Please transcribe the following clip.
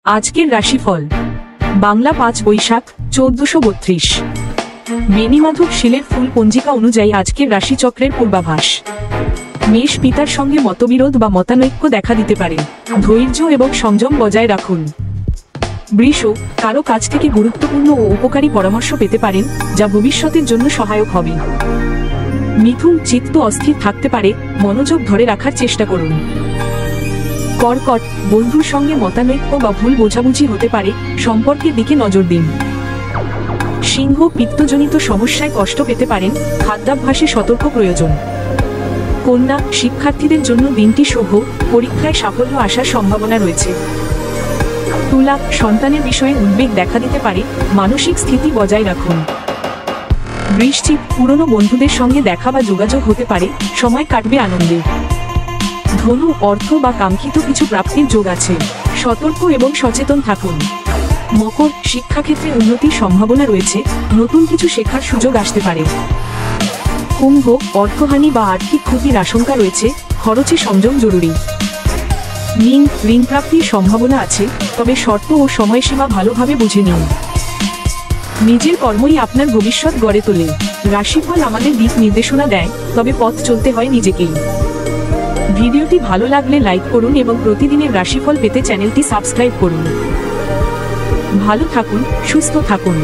আজকের রাশিফল বাংলা 5 বৈশাখ 1432। বেণীমাধব শীলের ফুল পঞ্জিকা অনুযায়ী আজকের রাশিচক্রের পূর্বাভাস। মেষ, পিতার সঙ্গে মতবিরোধ বা মতানৈক্য দেখা দিতে পারে, ধৈর্য এবং সংযম বজায় রাখুন। বৃষ, কারো কাছ থেকে গুরুত্বপূর্ণ ও উপকারী পরামর্শ পেতে পারেন, যা ভবিষ্যতের জন্য সহায়ক হবে। মিথুন, চিত্ত অস্থির থাকতে পারে, মনোযোগ ধরে রাখার চেষ্টা করুন। কর্কট, বন্ধুর সঙ্গে মতানৈক্য বা ভুল বোঝাবুঝি হতে পারে, সম্পর্কের দিকে নজর দিন। সিংহ, পিত্তজনিত সমস্যায় কষ্ট পেতে পারেন, খাদ্যাভ্যাসে সতর্ক প্রয়োজন। কন্যা, শিক্ষার্থীদের জন্য দিনটি শুভ, পরীক্ষায় সাফল্য আসার সম্ভাবনা রয়েছে। তুলা, সন্তানের বিষয়ে উদ্বেগ দেখা দিতে পারে, মানসিক স্থিতি বজায় রাখুন। বৃশ্চিক, পুরনো বন্ধুদের সঙ্গে দেখা বা যোগাযোগ হতে পারে, সময় কাটবে আনন্দে। ধনু, অর্থ বা কাঙ্ক্ষিত কিছু প্রাপ্তির যোগ আছে, সতর্ক এবং সচেতন থাকুন। মকর, শিক্ষাক্ষেত্রে উন্নতির সম্ভাবনা রয়েছে, নতুন কিছু শেখার সুযোগ আসতে পারে। কুম্ভ, অর্থহানি বা আর্থিক ক্ষতির আশঙ্কা রয়েছে, খরচে সংযম জরুরি। মীন, ঋণ প্রাপ্তির সম্ভাবনা আছে, তবে শর্ত ও সময়সীমা ভালোভাবে বুঝে নিন। নিজের কর্মই আপনার ভবিষ্যৎ গড়ে তোলে। রাশিফল আমাদের দিক নির্দেশনা দেয়, তবে পথ চলতে হয় নিজেকেই। ভিডিওটি ভালো লাগলে লাইক করুন এবং প্রতিদিনের রাশিফল পেতে চ্যানেলটি সাবস্ক্রাইব করুন। ভালো থাকুন, সুস্থ থাকুন।